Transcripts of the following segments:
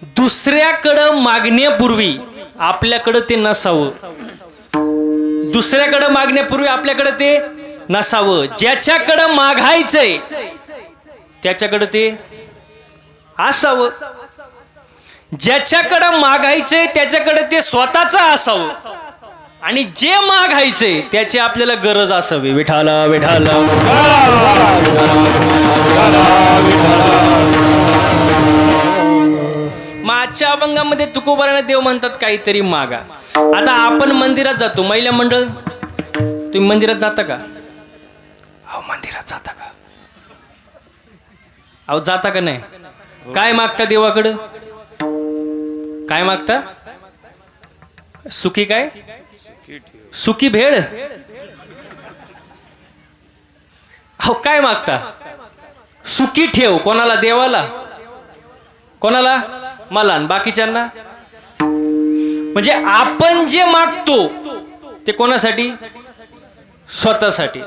दुसऱ्याकडं मागण्यापूर्वी आपल्याकडं ते नसावं, दुसऱ्याकडं मागण्यापूर्वी आपल्याकडं ते नसावं. ज्याच्याकडं मागायचंय त्याच्याकडं ते असावं, ज्याच्याकडं मागायचंय त्याच्याकडे ते स्वतःच असावं, आणि जे मागायचंय त्याची आपल्याला गरज असावी. विठाला विठाला मागच्या अभंगामध्ये तुकोबाराने देव म्हणतात काहीतरी मागा. आता आपण मंदिरात जातो, महिला मंडळ, तुम्ही मंदिरात जाता का? अहो मंदिरात जाता का? अहो जाता का नाही? काय मागता देवाकडं? काय मागता? सुखी काय? सुखी भेळ? अहो काय मागता? सुखी ठेव. कोणाला? देवाला? कोणाला? मला. बाकीच्यांना? म्हणजे आपण जे मागतो ते कोणासाठी? स्वतःसाठी.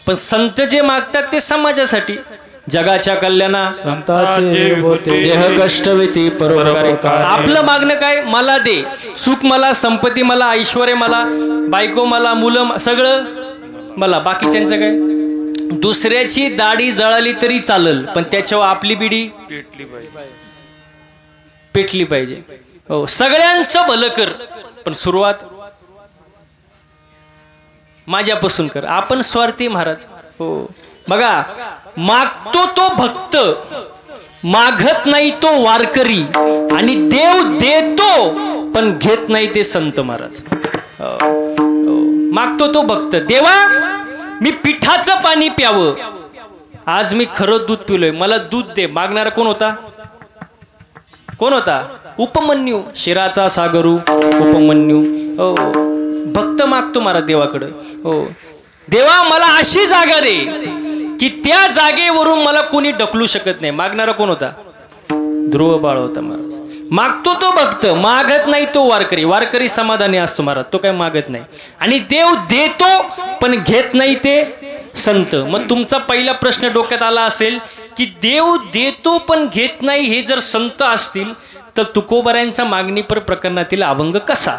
पण संत जे मागतात ते समाजासाठी. जगाच्या कल्याणा संताचे होते देह कष्टवेती परोपकारी. आपलं मागणं काय? मला दे, सुख मला, संपत्ती मला, ऐश्वर्य मला, बायको मला, मुलं सगळं मला. बाकीच्यांचं काय? दुसऱ्याची दाढी जळाली तरी चालल, पण त्याच्यावर आपली बिडी पेटली पाहिजे. हो, सगळ्यांचं भलं कर, पण सुरुवात माझ्यापासून कर. आपण स्वार्थी महाराज. हो बघा, मागतो तो भक्त, मागत नाही तो वारकरी, आणि देव देतो पण घेत नाही ते संत महाराज. मागतो तो भक्त, देवा मी पिठाचं पाणी प्यावं, आज मी खरं दूध पिलोय, मला दूध दे. मागणारा कोण होता? कोण होता? उपमन्यू. शिराचा सागरू उपमन्यू. हो, भक्त मागतो महाराज देवाकडं. हो, देवा मला अशी जागा दे की त्या जागेवरून मला कोणी ढकलू शकत नाही. मागणारा कोण होता? ध्रुव बाळ होता महाराज. मागतो तो भक्त, मागत नाही तो वारकरी. वारकरी समाधानी असतो महाराज, तो काय मागत नाही. आणि देव देतो पण घेत नाही ते संत. मग तुमचा पहिला प्रश्न डोक्यात आला असेल की देव देतो पण घेत नाही हे जर संत असतील तर तुकोबारायांचा मागणीपर प्रकरणातील अभंग कसा?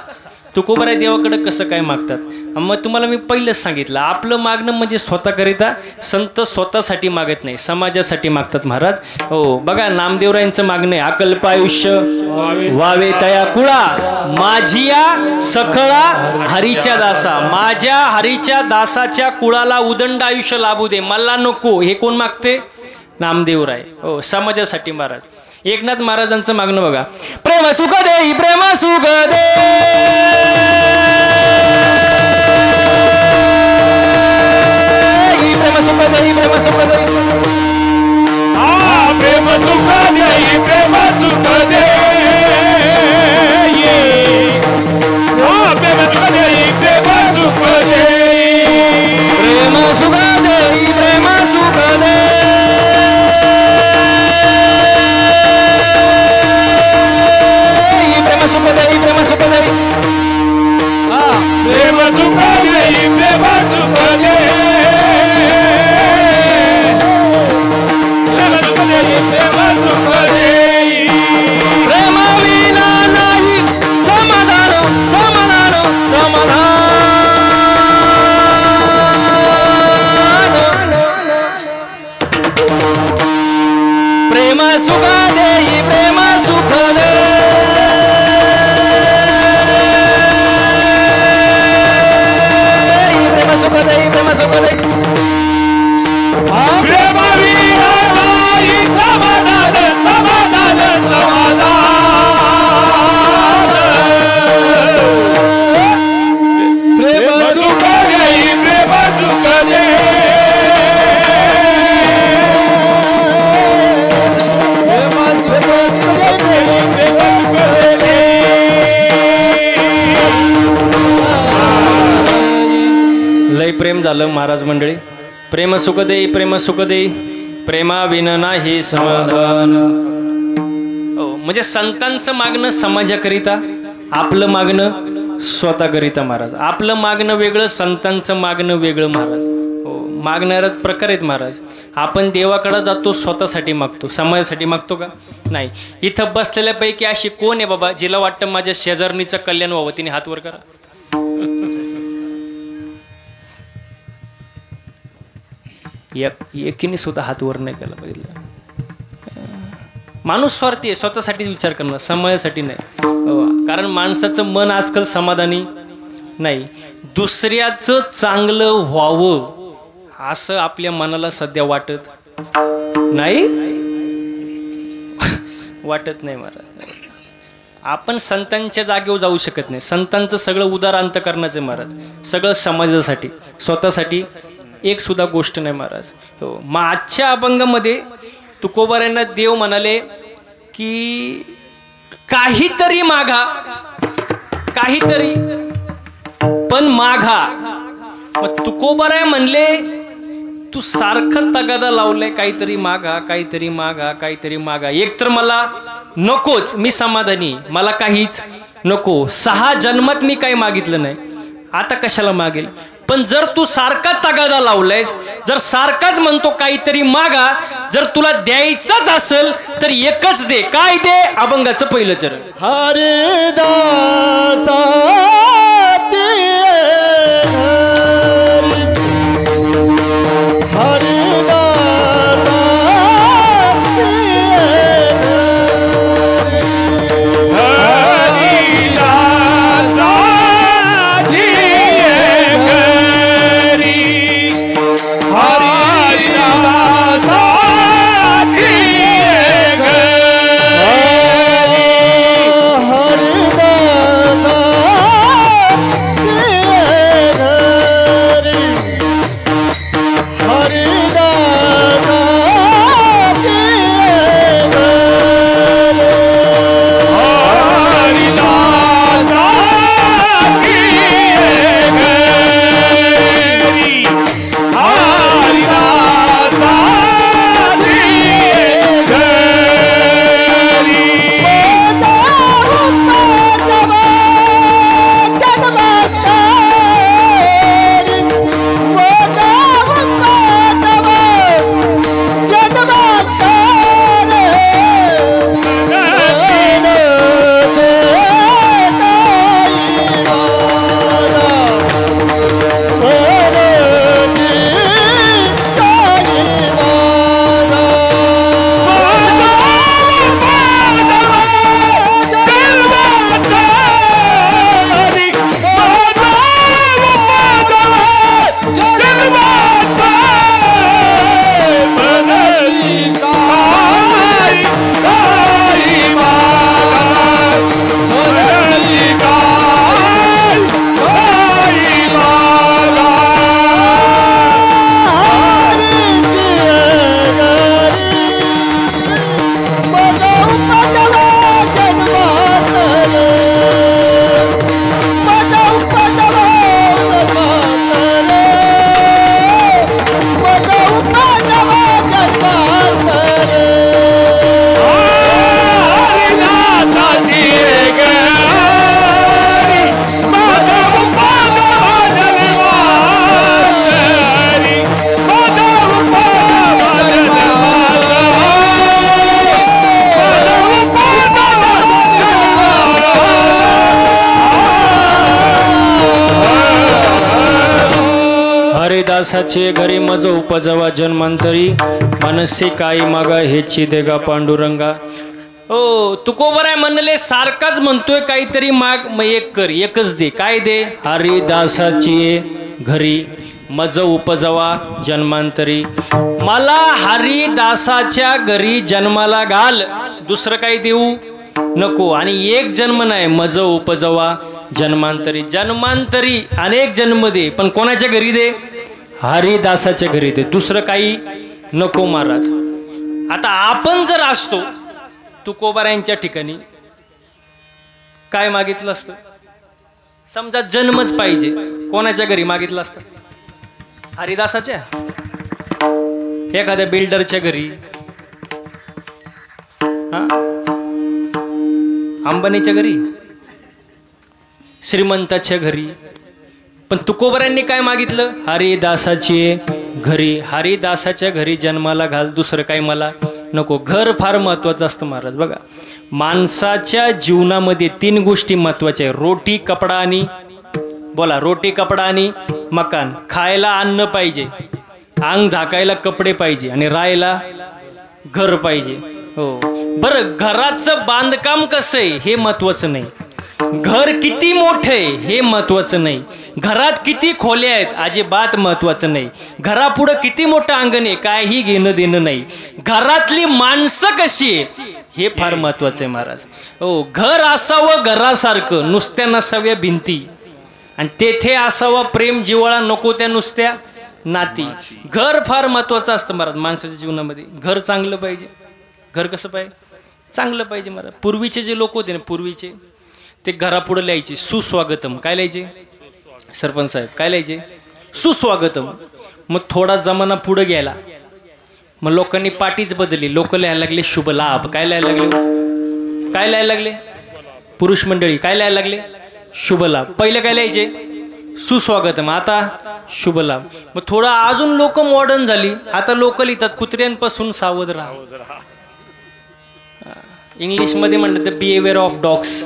तुकोबाराय देवाकडे कसं काय मागतात? मग तुम्हाला मी पहिलंच सांगितलं, आपलं मागणं म्हणजे स्वतःकरिता. संत स्वतःसाठी मागत नाही, समाजासाठी मागतात महाराज. हो बघा, नामदेवरायांचं मागणं आहे, अकल्प आयुष्य वावे तया कुळा, माझिया सखळा हरीच्या दासा. माझ्या हरीच्या दासाच्या कुळाला उदंड आयुष्य लाभू दे, मला नको. हे कोण मागते? नामदेवराय. हो, समाजासाठी महाराज. एकनाथ महाराजांचं मागणं बघा, प्रेम सुख दे, प्रेम सुख दे, प्रेम सुख दे, प्रेम सुख दे, प्रेम सुख दे, प्रेम सुख दे, प्रेम सुख दे, प्रेम सुख दे, प्रेम सुख दे, प्रेम सुख दे, प्रेम सुख दे, प्रेम सुख दे, प्रेम सुख दे, प्रेम सुख दे, प्रेम सुख दे, प्रेम सुख दे. प्रेम विना नाही समाधान, समाधान, समाधान. प्रेम सुख दे, प्रेम सुख दे, प्रेम सुख दे, प्रेम सुख दे. प्रेम विना नाही समाधान, समाधान, समाधान. प्रेम सुख दे, प्रेम सुख दे, प्रेम सुख दे, प्रेम सुख दे. लय प्रेम झालं महाराज मंडळी. प्रेम सुख दे, प्रेम सुख दे, प्रेमा विन नाही समाधान. म्हणजे संतांचं मागणं समाजाकरिता, आपलं मागणं स्वतःकरिता महाराज. आपलं मागणं वेगळं, संतांचं मागणं वेगळं महाराज. हो, मागणाऱ्यात प्रकार आहेत महाराज. आपण देवाकडे जातो स्वतःसाठी मागतो, समाजासाठी मागतो का? नाही. इथं बसलेल्यापैकी अशी कोण आहे बाबा जिला वाटतं माझ्या शेजारणीचं कल्याण व्हावं? तिने हात वर करा. एकीने सुद्धा हात वर नाही केला पाहिजे. माणूस स्वार्थी आहे, स्वतःसाठी विचार करणार, समाजासाठी नाही. कारण माणसाचं मन आजकाल समाधानी नाही. दुसऱ्याचं चांगलं व्हावं असं आपल्या मनाला सध्या वाटत नाही. वाटत नाही महाराज. आपण संतांच्या जागेवर जाऊ शकत नाही. संतांचं सगळं उदार अंतकरणाचं महाराज, सगळं समाजासाठी, स्वतःसाठी एक सुद्धा गोष्ट नाही महाराज. हो. मग आजच्या अभंगामध्ये तुकोबारायांना देव म्हणाले की काहीतरी मागा, काहीतरी पण मागा. मग तुकोबाराय म्हणले तू सारखं तगादा लावलाय, काहीतरी मागा, काहीतरी मागा, काहीतरी मागा. एकतर मला नकोच, मी समाधानी, मला काहीच नको. 6 जन्मात मी काही मागितलं नाही, आता कशाला मागेल? पण जर तू सारखा तगादा लावलायस, जर सारखाच म्हणतो काहीतरी मागा, जर तुला द्यायचंच असेल तर एकच दे. काय दे? अभंगाचं पहिलं चरण. दासाचे घरी मज उपजवा जन्मांतरी, मनसे काही मागा हेची देगा पांडुरंगा. ओ तुकोबराय म्हणले सारखाच म्हणतोय काहीतरी माग, मग एक कर, एकच दे. काय दे? हरिदासाची घरी मज उपजवा जन्मांतरी. मला हरिदासाच्या घरी जन्माला घाल, दुसरं काही देऊ नको. आणि एक जन्म नाही, मज उपजवा जन्मांतरी. जन्मांतरी अनेक जन्म दे, पण कोणाच्या घरी दे? हरिदासाच्या घरी दे, दुसरं काही नको महाराज. आता आपण जर असतो तुकोबारायांच्या ठिकाणी काय मागितलं असतं? समजा जन्मच पाहिजे, कोणाच्या घरी मागितलं असतं? हरिदासाच्या, एखाद्या बिल्डरच्या घरी, अंबानीच्या घरी, श्रीमंताच्या घरी. पण तुकोबारायांनी काय मागितलं? हरिदासाची घरी हरिदासाच्या घरी जन्माला घाल, दुसरं काही मला नको. घर फार महत्वाचं असतं महाराज. बघा, माणसाच्या जीवनामध्ये 3 गोष्टी महत्वाच्या आहे. रोटी, कपडा आणि बोला, रोटी, कपडा आणि मकान. खायला अन्न पाहिजे, अंग झाकायला कपडे पाहिजे आणि राहायला घर पाहिजे. हो, बरं, घराचं बांधकाम कसं आहे हे महत्वाचं नाही, घर किती मोठं आहे हे महत्वाचं नाही, घरात किती खोल्या आहेत अजिबात महत्वाचं नाही, घरापुढं किती मोठं अंगण आहे काही घेणं देणं नाही, घरातली माणसं कशी आहे हे फार महत्वाचं आहे महाराज. हो, घर असावं घरासारखं, नुसत्या नसाव्या भिंती, आणि तेथे असावा प्रेम जिव्हाळा, नको त्या नुसत्या नाती. घर फार महत्वाचं असतं महाराज माणसाच्या जीवनामध्ये. घर चांगलं पाहिजे. घर कसं पाहिजे? चांगलं पाहिजे महाराज. पूर्वीचे जे लोक होते ना, पूर्वीचे, ते घरापुढे लिहायचे सुस्वागतम. काय लिहायचे सरपंच साहेब? काय लिहायचे? सुस्वागतम. मग थोडा जमाना पुढे गेला, मग लोकांनी पाटीच बदलली, लोक लिहायला लागले शुभ लाभ. काय लिहायला लागले? काय लिहायला लागले पुरुष मंडळी? काय लिहायला लागले? शुभ लाभ. पहिले काय लिहायचे? सुस्वागतम, आता शुभ लाभ. मग थोडं अजून लोक मॉडर्न झाली, आता लोक लिहितात कुत्र्यांपासून सावध राहा. इंग्लिश मध्ये म्हणतात द बिहेवियर ऑफ डॉग्स,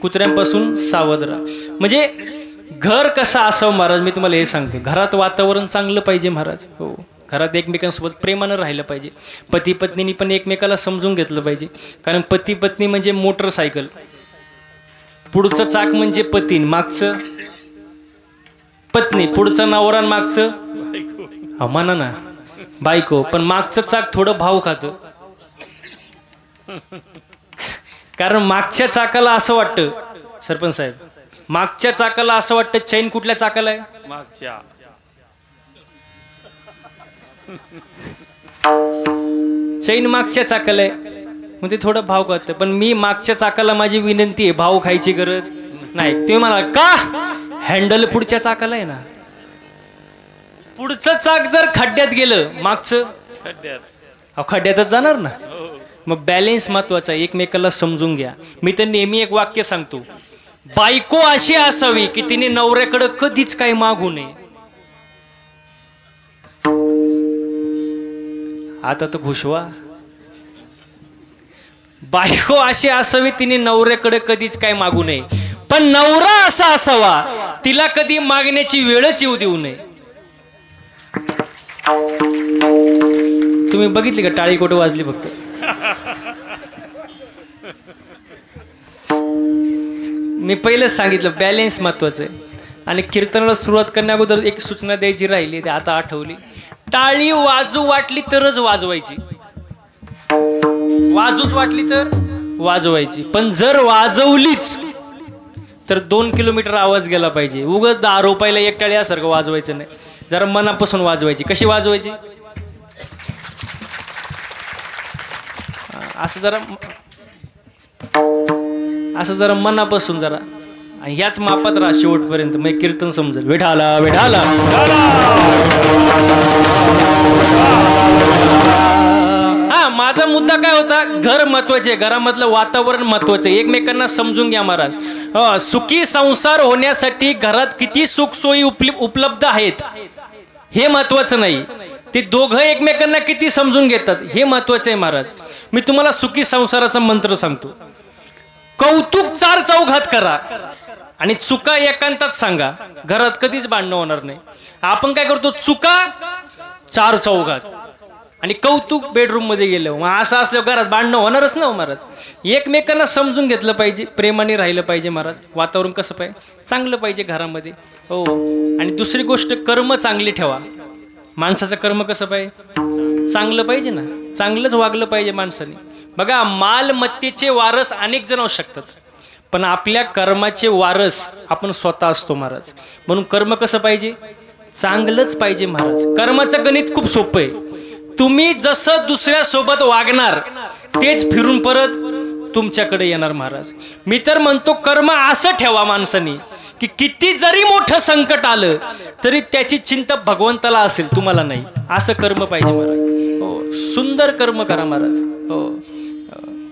कुत्र्यांपासून सावध राहा. म्हणजे घर कसं असावं महाराज मी तुम्हाला हे सांगतो. घरात वातावरण चांगलं पाहिजे महाराज. हो, घरात एकमेकांसोबत प्रेमानं राहिलं पाहिजे. पती पत्नीनी पण एकमेकाला समजून घेतलं पाहिजे. कारण पती पत्नी म्हणजे मोटरसायकल, पुढचं चाक म्हणजे पती, मागचं पत्नी, पुढचं नवरा, मागचं म्हणा ना बायको. पण मागचं चाक थोडं भाव खातं, कारण मागच्या चाकाला असं वाटतं सरपंच साहेब, मागच्या चाकाला असं वाटतं चैन कुठल्या चाकाला आहे? मागच्या. चैन मागच्या चाकाला आहे, मग ते थोडं भाव खातं. पण मी मागच्या चाकाला माझी विनंती आहे, भाव खायची गरज नाही. तुम्ही म्हणाल का? हँडल पुढच्या चाकाला आहे ना. पुढचं चाक जर खड्ड्यात गेलं, मागचं खड्ड्यातच जाणार ना. मग बॅलेन्स महत्वाचा आहे. एकमेकाला समजून घ्या. मी तर नेहमी एक वाक्य सांगतो, बायको अशी असावी की तिने नवऱ्याकडे कधीच काही मागू नये. आता तर घुसवा. बायको अशी असावी तिने नवऱ्याकडे कधीच काय मागू नये, पण नवरा असा असावा तिला कधी मागण्याची वेळच येऊ देऊ नये. तुम्ही बघितली का टाळी कोट वाजली फक्त? मी पहिलेच सांगितलं बॅलेन्स महत्वाचं आहे. आणि कीर्तनाला सुरुवात करण्या अगोदर एक सूचना द्यायची राहिली, ते आता आठवली. टाळी वाजू वाटली तरच वाजवायची, वाजूच वाटली तर वाजवायची. पण जर वाजवलीच तर 2 किलोमीटर आवाज गेला पाहिजे. उगाच 10 रुपयाला एक टाळी यासारखं वाजवायचं नाही, जरा मनापासून वाजवायची. कशी वाजवायची? असं जरा मनापासून जरा, आणि ह्याच मापात राहा शेवटपर्यंत, मग कीर्तन समजेल. विठाला विठाला. हा, माझा मुद्दा काय होता? घर महत्वाचे, घरामधलं वातावरण महत्वाचं, एकमेकांना समजून घ्या महाराज. सुखी संसार होण्यासाठी घरात किती सुखसोयी उपलब्ध आहेत हे महत्वाचं नाही, ते दोघं एकमेकांना किती समजून घेतात हे महत्वाचं आहे महाराज. मी तुम्हाला सुखी संसाराचा मंत्र सांगतो. कौतुक 4 चौघात करा आणि चुका एकांतात सांगा, घरात कधीच भांडणं होणार नाही. आपण काय करतो? चुका 4 चौघात आणि कौतुक बेडरूम मध्ये गेलं. मग असं असल्यावर घरात भांडणं होणारच ना महाराज. एकमेकांना समजून घेतलं पाहिजे, प्रेमाने राहिलं पाहिजे महाराज. वातावरण कसं पाहिजे? चांगलं पाहिजे घरामध्ये. हो, आणि दुसरी गोष्ट, कर्म चांगली ठेवा. माणसाचं कर्म कसं पाहिजे? चांगलं पाहिजे ना, चांगलंच वागलं पाहिजे माणसाने. बघा, मालमत्तेचे वारस अनेक जण असू शकतात, पण आपल्या कर्माचे वारस आपण स्वतः असतो महाराज. म्हणून कर्म कसं पाहिजे? चांगलंच पाहिजे महाराज. कर्माचं गणित खूप सोपं आहे. तुम्ही जसं दुसऱ्या सोबत वागणार तेच फिरून परत तुमच्याकडे येणार महाराज. मी तर म्हणतो कर्म असं ठेवा माणसाने की किती जरी मोठं संकट आलं तरी त्याची चिंता भगवंताला असेल, तुम्हाला नाही. असं कर्म पाहिजे महाराज. हो, सुंदर कर्म करा महाराज. हो,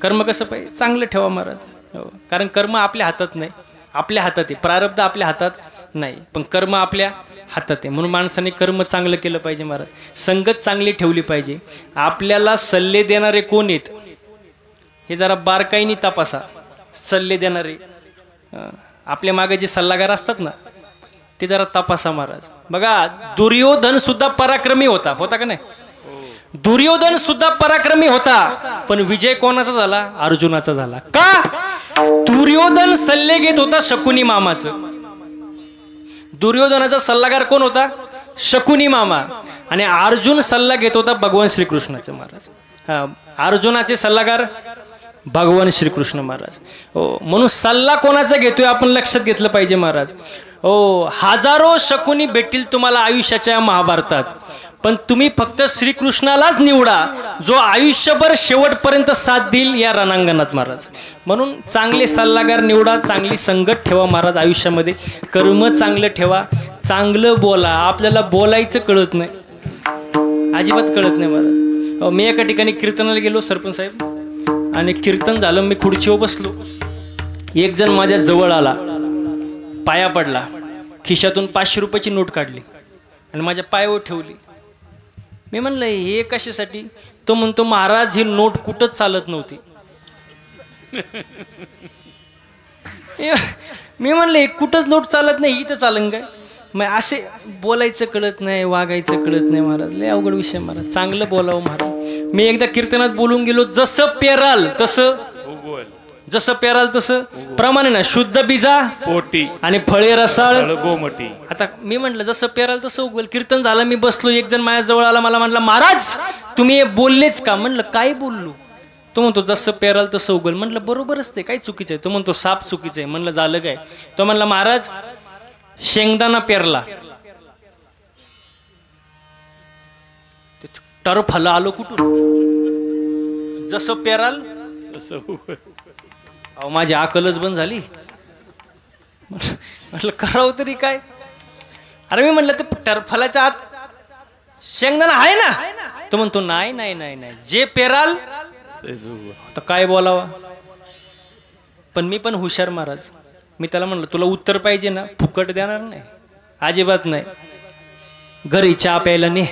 कर्म कसं पाहिजे? चांगलं ठेवा महाराज. हो, कारण कर्म आपल्या हातात नाही, आपल्या हातात आहे. प्रारब्ध आपल्या हातात नाही, पण कर्म आपल्या हातात आहे. म्हणून माणसाने कर्म चांगलं केलं पाहिजे महाराज. संगत चांगली ठेवली पाहिजे. आपल्याला सल्ले देणारे कोण आहेत हे जरा बारकाईने तपासा. सल्ले देणारे आपल्या मागे जे सल्लागार असतात ना ते जरा तपासा महाराज. बघा दुर्योधन सुद्धा पराक्रमी होता का नाही? दुर्योधन सुद्धा पराक्रमी होता, पण विजय कोणाचा झाला? अर्जुनाचा झाला. का? दुर्योधन सल्ले घेत होता शकुनी मामाचं. दुर्योधनाचा सल्लागार कोण होता? शकुनी मामा. आणि अर्जुन सल्ला घेत होता भगवान श्रीकृष्णाचे महाराज. अर्जुनाचे सल्लागार भगवान श्रीकृष्ण महाराज. हो, म्हणून सल्ला कोणाचा घेतोय आपण लक्षात घेतलं पाहिजे महाराज. हो, हजारो शकुनी भेटतील तुम्हाला आयुष्याच्या महाभारतात, पण तुम्ही फक्त श्रीकृष्णालाच निवडा जो आयुष्यभर शेवटपर्यंत साथ देईल या रणांगणात महाराज. म्हणून चांगले सल्लागार निवडा, चांगली संगत ठेवा महाराज. आयुष्यामध्ये कर्म चांगलं ठेवा, चांगलं बोला. आपल्याला बोलायचं कळत नाही, अजिबात कळत नाही महाराज. मी एका ठिकाणी कीर्तनाला गेलो सरपंच साहेब, आणि कीर्तन झालं, मी खुर्चीवर बसलो. एक जण माझ्या जवळ आला, पाया पडला, खिशातून 500 रुपयाची नोट काढली आणि माझ्या पायावर ठेवली. मी म्हणलं हे कशासाठी? तो म्हणतो महाराज ही नोट कुठंच चालत नव्हती. मी म्हणलं कुठंच नोट चालत नाही, इथं चालन काय? मग असे बोलायचं कळत नाही, वागायचं कळत नाही महाराज. लय अवघड विषय महाराज. चांगलं बोलावं महाराज. मी एकदा कीर्तनात बोलून गेलो, जसं पेराल तसं उगवल, जसं पेराल तसं प्रमाणे ना. शुद्ध बीजा पोटी आणि फळे रसाळ गोमटी. आता मी म्हटलं जसं पेराल तसं उगवल. कीर्तन झालं, मी बसलो, एक जण माझ्या जवळ आला, मला म्हणला महाराज तुम्ही बोललेच का? म्हणलं काय बोललो? तो म्हणतो जसं पेराल तसं उगवल. म्हटलं बरोबरच ते, काय चुकीचं आहे? तो म्हणतो साप चुकीचं आहे. म्हणलं झालं काय? तो म्हणला महाराज शेंगदाणा पेरला, टरफला आलो कुठून? जसं पेराल तसं. अहो माझी अकलच बंद झाली. म्हटलं करावं तरी काय? अरे मी म्हटलं ते टरफलाच्या आत शेंगदाणा आहे ना? तो म्हणतो नाही नाही नाही नाही, जे पेराल तर काय बोलावा. पण मी पण हुशार महाराज. मी त्याला म्हणलं तुला उत्तर पाहिजे ना, फुकट देणार नाही, अजिबात नाही. घरी चहा प्यायला ने.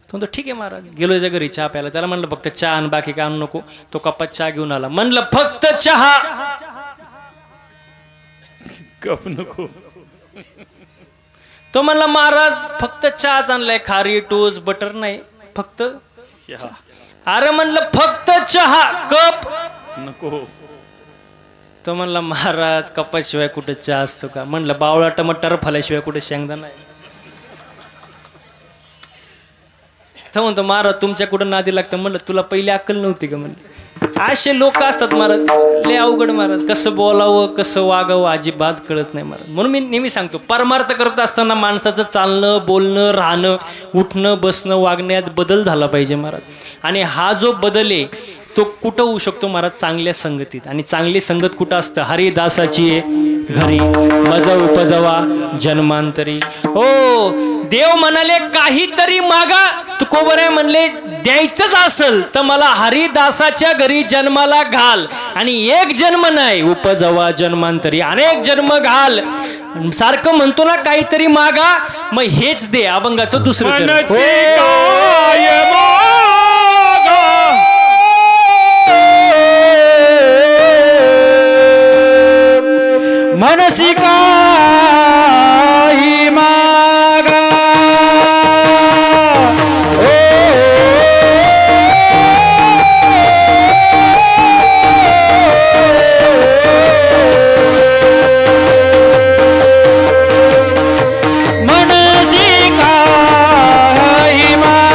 तो म्हणतो ठीक आहे महाराज. गेलो त्याच्या घरी चहा प्यायला. त्याला म्हणलं फक्त चहा आणि बाकी काय आणू नको. तो कपात चहा घेऊन आला. म्हणलं फक्त चहा, कप नको. तो म्हणला महाराज फक्त चहाच आणलाय, खारी टोस बटर नाही, फक्त चहा. अरे म्हणलं फक्त चहा, कप नको. तो म्हणला महाराज कपाशिवाय कुठे चहा असतो का? म्हणलं बावळा टमाटर फल्याशिवाय कुठे शेंगदाणा आहे? तो म्हणतो महाराज तुमच्या कुठं नादी लागतं. म्हणलं तुला पहिली अक्कल नव्हती का? म्हणलं असे लोक असतात महाराज, लय अवघड महाराज. कसं बोलावं कसं वागावं अजिबात कळत नाही महाराज. म्हणून मी नेहमी सांगतो परमार्थ करत असताना माणसाचं चालणं बोलणं राहणं उठणं बसणं वागण्यात बदल झाला पाहिजे महाराज. आणि हा जो बदल आहे तो कुठं होऊ शकतो महाराज? चांगल्या संगतीत. आणि चांगली संगत कुठं असतं? हरिदासाची घरी मज उपजवा जन्मांतरी. हो, देव म्हणाले काहीतरी मागा. तुकोबरे म्हणले द्यायचंच असेल तर मला हरिदासाच्या घरी जन्माला घाल. आणि एक जन्म नाही उपजवा जन्मांतरी, अनेक जन्म घाल. सारखं म्हणतो ना काहीतरी मागा, मग हेच दे. अभंगाचं दुसरं मनसी काही मागा. मनसी काही मागा.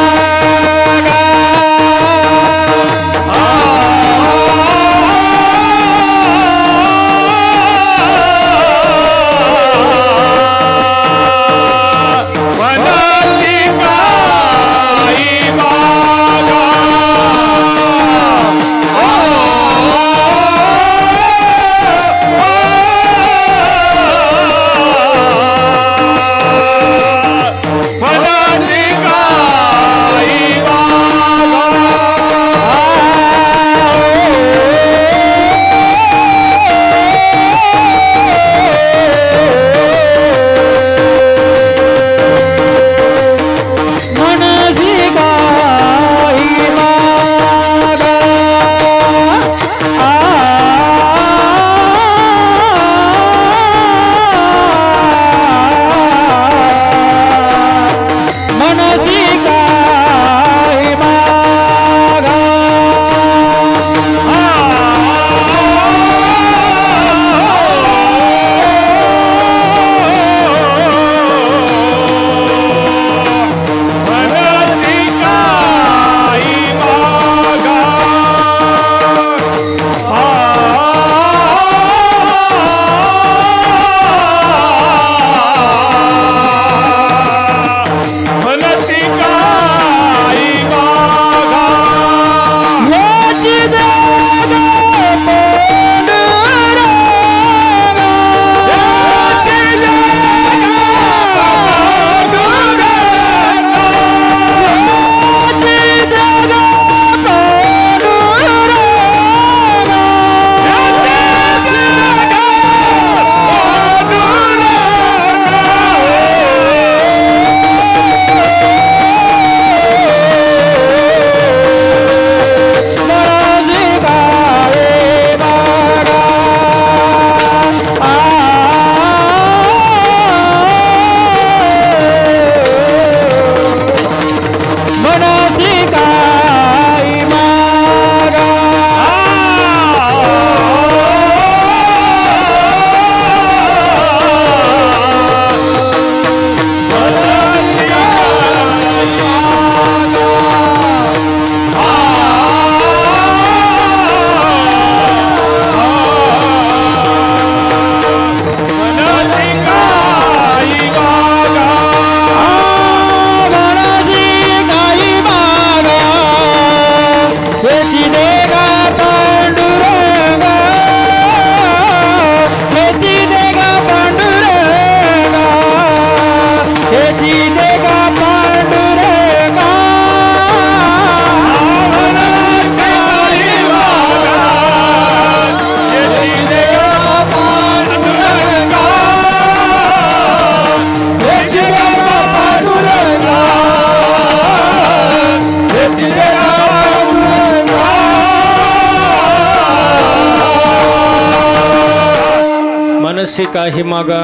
मनसी काही मागा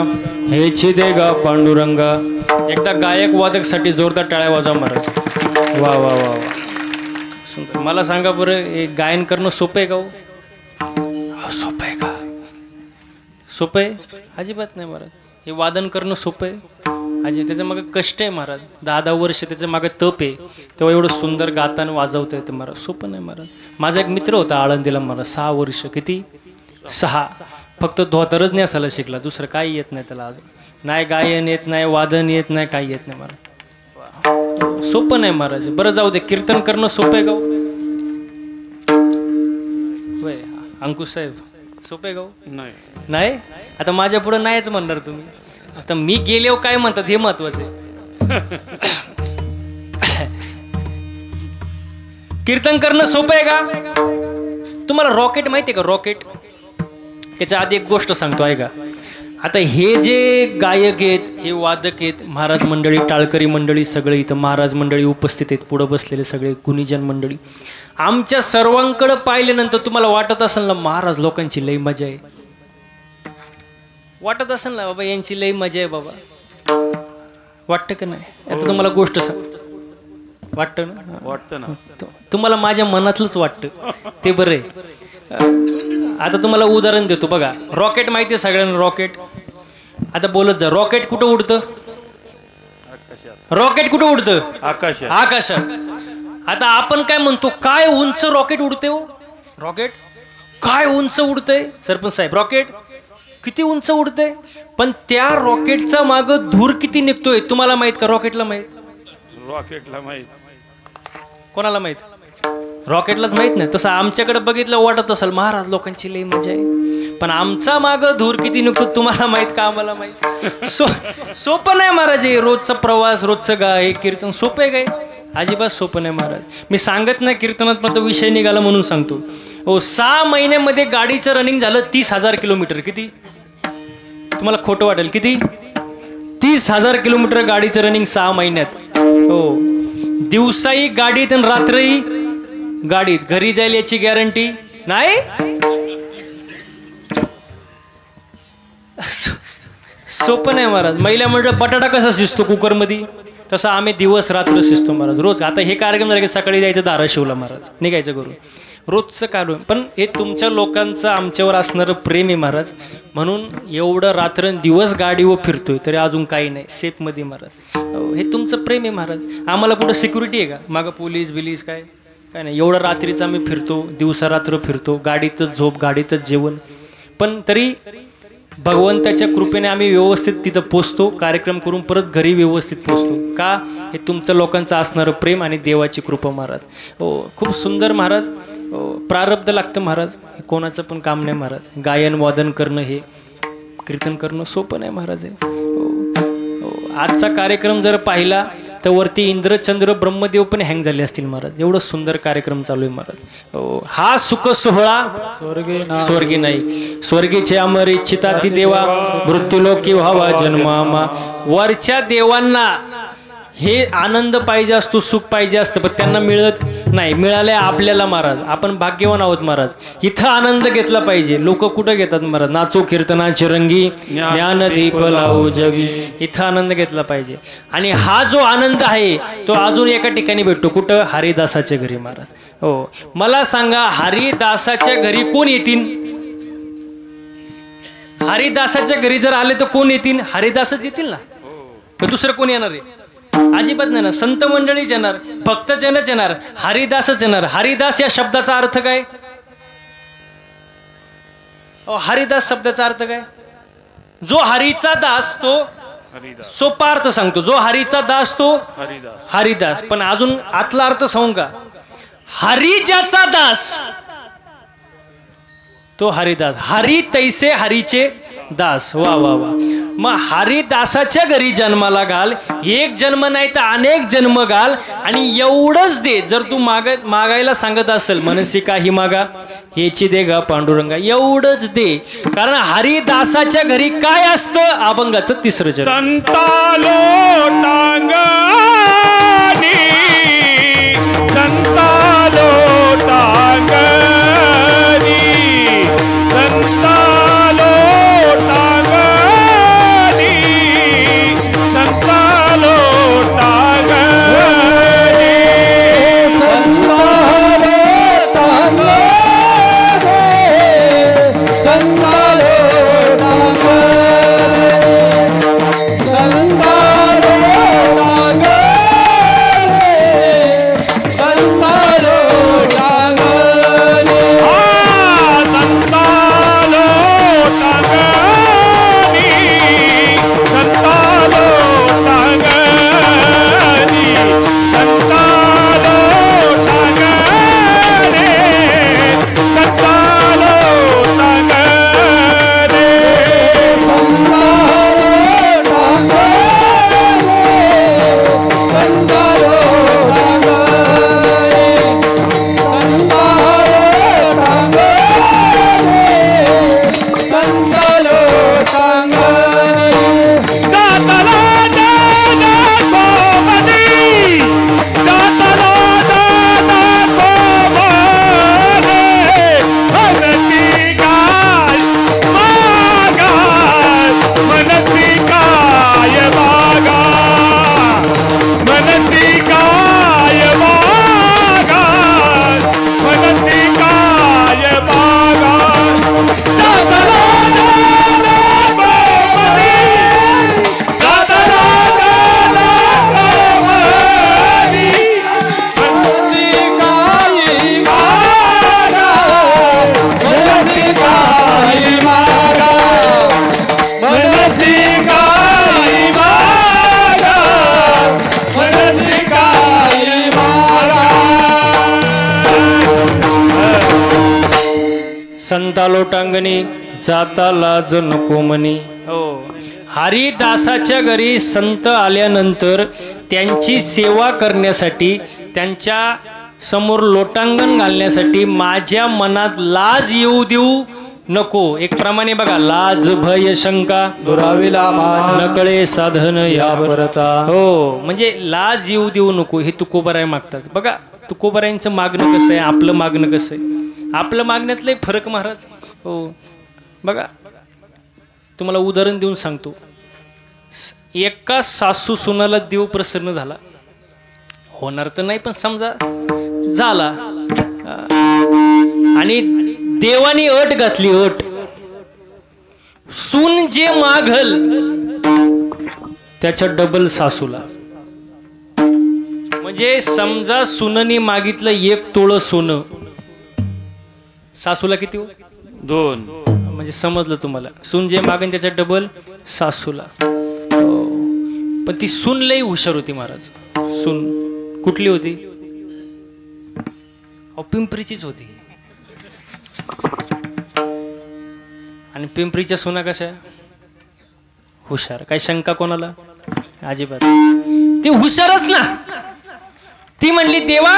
हेची दे गा पांडुरंगा. एकदा गायक वादक साठी जोरदार टाळ्या वाजवा महाराज. वा वा वा वा सुंदर. मला सांगा बरं, हे गायन करणं सोपं आहे का हो? सोपं आहे का? सोपं आहे? अजिबात नाही महाराज. हे वादन करणं सोपं आहे अजिबात. त्याच्या मागे कष्ट आहे महाराज. 10-10 वर्ष त्याच्या मागे तप आहे. तेव्हा एवढं सुंदर गाता आणि वाजवता येतं महाराज. सोपं नाही महाराज. माझा एक मित्र होता आळंदीला महाराज. 6 वर्ष. किती? 6. फक्त धोतरच नेसायला शिकला, दुसरं काही येत नाही त्याला. अजून नाही गायन येत नाही, वादन येत नाही, काही येत नाही महाराज. सोपं नाही महाराज. बरं जाऊ दे, कीर्तन करणं सोपं आहे का होय अंकुश साहेब? सोपं आहे का नाही? आता माझ्या पुढे नाहीच म्हणणार तुम्ही. आता मी गेल्यावर काय म्हणतात हे महत्वाचं आहे. कीर्तन करणं सोपं आहे का? तुम्हाला रॉकेट माहिती आहे का? रॉकेट. त्याच्या आधी एक गोष्ट सांगतो ऐका. आता हे जे गायक आहेत, हे वादक आहेत, महाराज मंडळी, टाळकरी मंडळी, सगळे इथं महाराज मंडळी उपस्थित आहेत, पुढं बसलेले सगळे गुणीजन मंडळी. आमच्या सर्वांकडे पाहिल्यानंतर तुम्हाला वाटत असेल ना, महाराज लोकांची लई मजा आहे. वाटत असेल ना बाबा यांची लई मजा आहे बाबा. वाटतं का नाही? आता तुम्हाला गोष्ट सांग. वाटतं ना? वाटतं ना. तुम्हाला माझ्या मनातलंच वाटतं ते बरं आहे. आता तुम्हाला उदाहरण देतो बघा. रॉकेट माहिती आहे सगळ्यांना? रॉकेट. आता बोलत जा. रॉकेट कुठं उडतं? रॉकेट कुठं उडतं? आकाशात. आकाशात. आता आपण काय म्हणतो, काय उंच रॉकेट उडते हो. रॉकेट काय उंच उडतंय सरपंच साहेब. रॉकेट किती उंच उडतंय, पण त्या रॉकेटचा माग धूर किती निघतोय तुम्हाला माहित का? रॉकेटला माहित? रॉकेटला माहित. कोणाला माहित? रॉकेटलाच माहित नाही. तसं आमच्याकडे बघितलं वाटत असेल महाराज लोकांची लई मजा आहे, पण आमचा माग धूर किती निघतो तुम्हाला माहित का? आम्हाला माहित. सोपं नाही महाराज. हे रोजचा प्रवास, रोजचं हे कीर्तन सोपं आहे काय? अजिबात सोपं नाही महाराज. मी सांगत नाही कीर्तनात, मात्र विषय निघाला म्हणून सांगतो. हो, 6 महिन्यामध्ये गाडीचं रनिंग झालं 30,000 किलोमीटर. किती? तुम्हाला खोटं वाटेल. किती? 30,000 किलोमीटर गाडीचं रनिंग 6 महिन्यात. हो, दिवसाही गाडीत आणि रात्रही गाडीत. घरी जाईल याची गॅरंटी नाही. सोपं नाही महाराज. महिला मंडळ बटाटा कसा शिजतो कुकरमध्ये, तसं आम्ही दिवस रात्र शिजतो महाराज रोज. आता हे कार्यक्रम झाले की सकाळी जायचं धाराशिवला महाराज, निघायचं करून रोजचं कारण. पण हे तुमच्या लोकांचं आमच्यावर असणारं प्रेम आहे महाराज, म्हणून एवढं रात्र दिवस गाडीवर फिरतोय तरी अजून काही नाही, सेफमध्ये महाराज. हे तुमचं प्रेम आहे महाराज. आम्हाला कुठं सिक्युरिटी आहे का मागं? पोलीस बिलीस काय काय नाही. एवढं रात्रीचं आम्ही फिरतो, दिवसा रात्र फिरतो, गाडीतच झोप, गाडीतच जेवण, पण तरी भगवंताच्या कृपेने आम्ही व्यवस्थित तिथं पोचतो. कार्यक्रम करून परत घरी व्यवस्थित पोचतो. का? हे तुमचं लोकांचं असणारं प्रेम आणि देवाची कृपा महाराज. हो, खूप सुंदर महाराज. प्रारब्ध लागतं महाराज. कोणाचं पण काम नाही महाराज. गायन वादन करणं, हे कीर्तन करणं सोपं नाही महाराज. आजचा कार्यक्रम जर पाहिला तर वरती इंद्रचंद्र ब्रह्मदेव पण हँग झाले असतील महाराज. एवढं सुंदर कार्यक्रम चालू आहे महाराज. हा सुख सोहळा स्वर्गी नाही. स्वर्गीचे अमर इच्छिता ती देवा, मृत्यूलोकी व्हावा जन्मामा. वरच्या देवांना हे आनंद पाहिजे असतो, सुख पाहिजे असतं, पण त्यांना मिळत नाही. मिळाले आपल्याला महाराज. आपण भाग्यवान आहोत महाराज. इथं आनंद घेतला पाहिजे. लोक कुठं घेतात महाराज? नाचो कीर्तनाची रंगी, ज्ञानदीप लावू जगी. इथं आनंद घेतला पाहिजे. आणि हा जो आनंद आहे तो अजून एका ठिकाणी भेटतो. कुठं? हरिदासाच्या घरी महाराज. हो, मला सांगा, हरिदासाच्या घरी कोण येतील? हरिदासाच्या घरी जर आले तर कोण येतील? हरिदासच येतील ना, दुसरं कोण येणार आहे? अजिबात नाही ना. संत मंडळीच येणार, भक्तजनच येणार, हरिदासच येणार. हरिदास या शब्दाचा अर्थ काय? हरिदास शब्दाचा अर्थ काय? जो हरीचा दास तो सोपा अर्थ सांगतो. जो हरीचा दास तो हरिदास. पण अजून आतला अर्थ सांगू का? हरी ज्याचा दास तो हरिदास. हरी तैसे हरीचे दास. वा वा वा. मग हरिदासाच्या घरी जन्माला घाल. एक जन्म नाही तर अनेक जन्म घाल, आणि एवढंच दे. जर तू मागायला सांगत असेल, मनसी काही मागा हेची दे गा पांडुरंगा, एवढंच दे. कारण हरिदासाच्या घरी काय असतं? अभंगाचं 3रं चरण. संतालो टांगणी, संतालो टांगणी, संतालो टांगणी. लोटा लोटांगणी जाता लाज नको म्हणी. हो, हरिदासाच्या घरी संत आल्यानंतर त्यांची सेवा करण्यासाठी, त्यांच्या समोर लोटांगण घालण्यासाठी माझ्या मनात लाज येऊ देऊ नको. एक प्रमाणे बघा, लाज भय शंका दुराविला मान नकळे साधन या परता. हो, म्हणजे लाज येऊ देऊ नको हे तुकोबाराय मागतात. बघा तुकोबारायांचं मागणं कसं आहे, आपलं मागणं कसं आहे. आपलं मागण्यातलं फरक महाराज. हो बघा, तुम्हाला उदाहरण देऊन सांगतो. एका सासू सुनाला देव प्रसन्न झाला, होणार तर नाही पण समजा झाला, आणि देवानी अट घातली. अट, सून जे मागल त्याच्या डबल सासूला. म्हणजे समजा सुननी मागितलं 1 तोळं सोनं, सासूला किती हो? 2. म्हणजे समजलं तुम्हाला. सून जे मागन त्याच्या डबल सासूला. पण ती सून लई हुशार होती महाराज. सून कुठली होती? पिंपरीचीच होती. आणि पिंपरीच्या सुना कशा? हुशार. काही शंका कोणाला? अजिबात. ती हुशारच ना. ती म्हणली देवा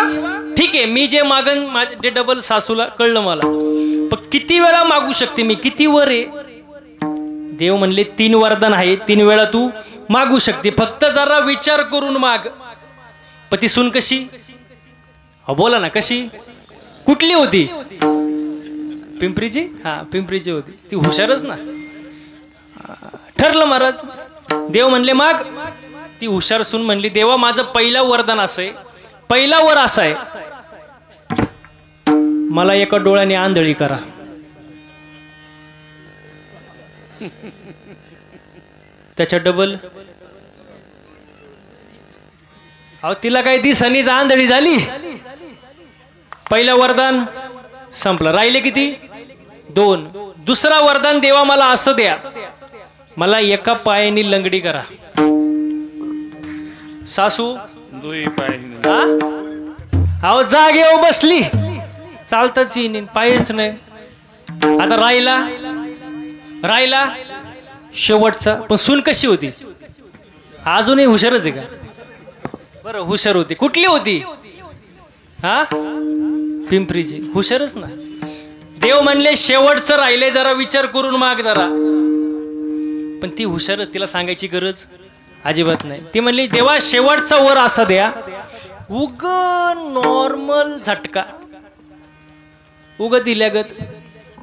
ठीक आहे, मी जे मागन माझे डबल सासूला, कळलं मला, पण किती वेळा मागू शकते मी? किती वर आहे? देव म्हणले 3 वरदान आहे, 3 वेळा तू मागू शकते, फक्त जरा विचार करून माग. पण ती सून कशी? बोला ना, कशी? कुठली होती? पिंपरीची. हा, पिंपरीची होती. ती हुशारच ना. ठरलं महाराज. देव म्हणले माग. ती हुशार सून म्हणली देवा माझं पहिला वरदान असं आहे, पहिला वर असा आहे, मला एका डोळ्याने आंधळी करा. त्याच्या डबल. अहो तिला काही दिसणीच, आंधळी झाली. पहिलं वरदान संपलं. राहिले किती? 2. दुसरा वरदान देवा मला असं द्या, मला एका पायाने लंगडी करा. सासू 2 पायाने. अहो जागेवर बसली, चालताच येईन, पायच नाही. आता राहिला शेवटचा. पण सून कशी होती? अजूनही हुशारच आहे का? बरं हुशार होती. कुठली होती? हा, पिंपरीची. हुशारच ना. देव म्हणले शेवटचं राहिले, जरा विचार करून माग जरा. पण ती हुशारच, तिला सांगायची गरज अजिबात नाही. ती म्हणली देवा शेवटचा वर असा द्या, उग नॉर्मल झटका, उग दिल्यागत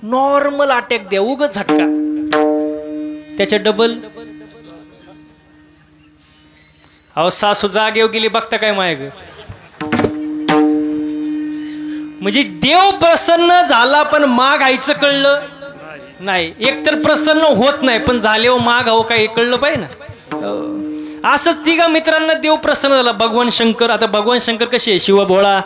नॉर्मल अटॅक द्या, उग झटका. त्याच्या डबल. अहो सासू जागेवर गेली, बघता काय मायग. म्हणजे देव प्रसन्न झाला पण मागायचं कळलं नाही. एकतर प्रसन्न होत नाही, पण झाल्यावर मागावं काय कळलं पाहिजे ना. असंच 3 मित्रांना देव प्रसन्न झाला. भगवान शंकर. आता भगवान शंकर कसे आहे? शिव भोळा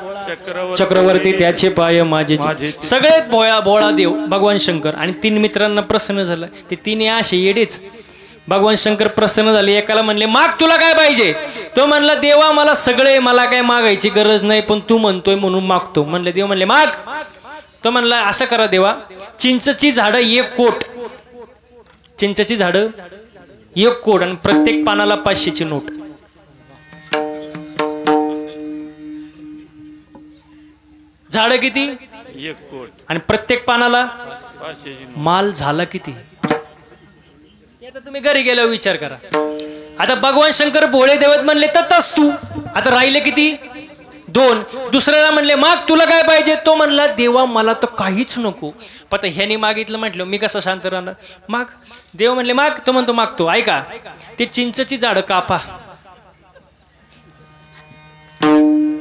चक्रवर्ती, त्याचे पाय माझे. सगळ्यात भोळा देव भगवान शंकर. आणि 3 मित्रांना प्रसन्न झालं. ते 3 असे येडेच. भगवान शंकर प्रसन्न झाले. एकाला म्हणले माग, तुला काय पाहिजे? तो म्हणला देवा मला सगळे, मला काय मागायची गरज नाही, पण तू म्हणतोय म्हणून मागतो. म्हणले देव म्हणले माग. तो म्हणला असं करा देवा, चिंचची झाडं 1 कोट, चिंचची झाडं 1 कोट, आणि प्रत्येक पानाला 500ची नोट. झाडं किती? 1 कोट. आणि प्रत्येक पानाला 500ची. माल झाला किती? आता तुम्ही घरी गेल्यावर विचार करा. आता भगवान शंकर भोळे देवत म्हणले ततच तू. आता राहिले किती? 2. दुसऱ्याला म्हणले माग, तुला काय पाहिजे? तो म्हणला देवा मला तर काहीच नको. पण ह्यानी मागितलं म्हटलं मी कसं शांत राहणार? माग. देव म्हणले माग. तो म्हणतो मागतो. ऐका, ते चिंचची झाडं कापा,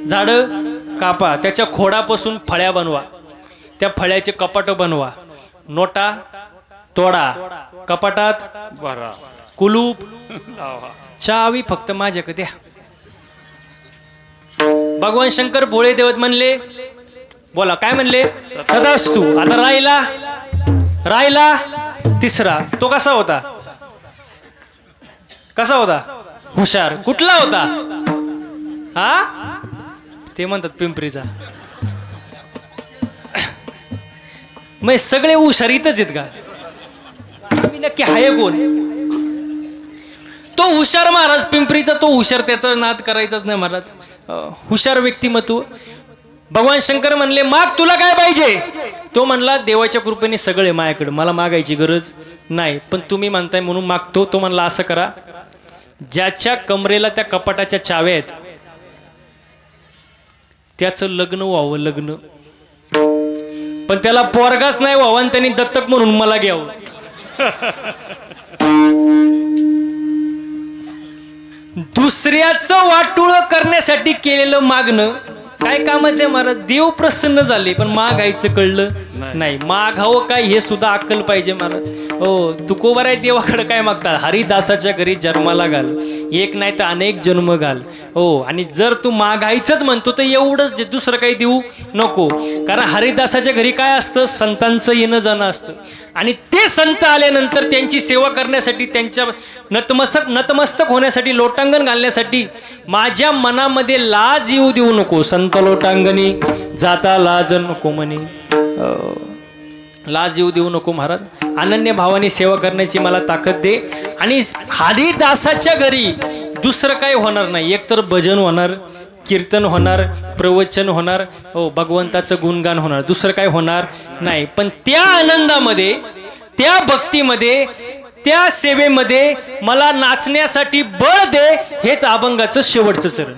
झाडं कापा, त्याच्या खोडापासून फळ्या बनवा, त्या फळ्याचे कपाट बनवा, नोटा तोडा, कपाटात भरा, कुलूप लावा, चावी फक्त माझ्याकडे द्या. भगवान शंकर भोळे देवत म्हणले, बोला काय म्हणले? तदास्तु. आता राहिला 3रा. तो कसा होता? कसा होता? हुशार. कुठला होता? हा, ते म्हणतात पिंपरीचा. मग सगळे हुशारीतच आहेत का? आम्ही नक्की हाय कोण? तो हुशार महाराज पिंपरीचा, तो हुशार, त्याचा नाद करायचाच नाही महाराज. हुशार व्यक्तिमत्व. भगवान शंकर म्हणले माग तुला काय पाहिजे? तो म्हणला देवाच्या कृपेने सगळे माझ्याकडे, मला मागायची गरज नाही, पण तुम्ही म्हणताय म्हणून मागतो. तो म्हणला असं करा, ज्याच्या कमरेला त्या कपाटाच्या चाव्या आहेत त्याचं लग्न व्हावं, लग्न, पण त्याला पोरगाच नाही व्हावं आणि त्यांनी दत्तक म्हणून मला घ्यावं. दुसऱ्याचं वाटोळं करण्यासाठी केलेलं मागणं काय कामाचं आहे महाराज? देव प्रसन्न झाले पण मागायचं कळलं नाही. मागावं काय हे सुद्धा अक्कल पाहिजे महाराज. हो, तुकोबर आहे देवाकडे काय मागतात? हरिदासाच्या घरी जन्माला घाल, एक नाही तर अनेक जन्म घाल. हो, आणि जर तू मागायचंच म्हणतो तर एवढंच दे, दुसरं काही देऊ नको. कारण हरिदासाच्या घरी काय असतं? संतांचं येणं जाणं असतं, आणि ते संत आल्यानंतर त्यांची सेवा करण्यासाठी, त्यांच्या नतमस्तक होण्यासाठी, लोटांगण घालण्यासाठी माझ्या मनामध्ये लाज येऊ देऊ नको. संत लोटांगणी जाता लाज नको म्हणे. लाज येऊ देऊ नको महाराज. अनन्य भावाने सेवा करण्याची मला ताकद दे. आणि हरिदासाच्या घरी दुसरं काही होणार नाही. एकतर भजन होणार, कीर्तन होणार, प्रवचन होणार, हो, भगवंताचं गुणगान होणार, दुसरं काही होणार नाही. पण त्या आनंदामध्ये, त्या भक्तीमध्ये, त्या सेवेमध्ये मला नाचण्यासाठी बळ दे. हेच अभंगाचं शेवटचं चरण.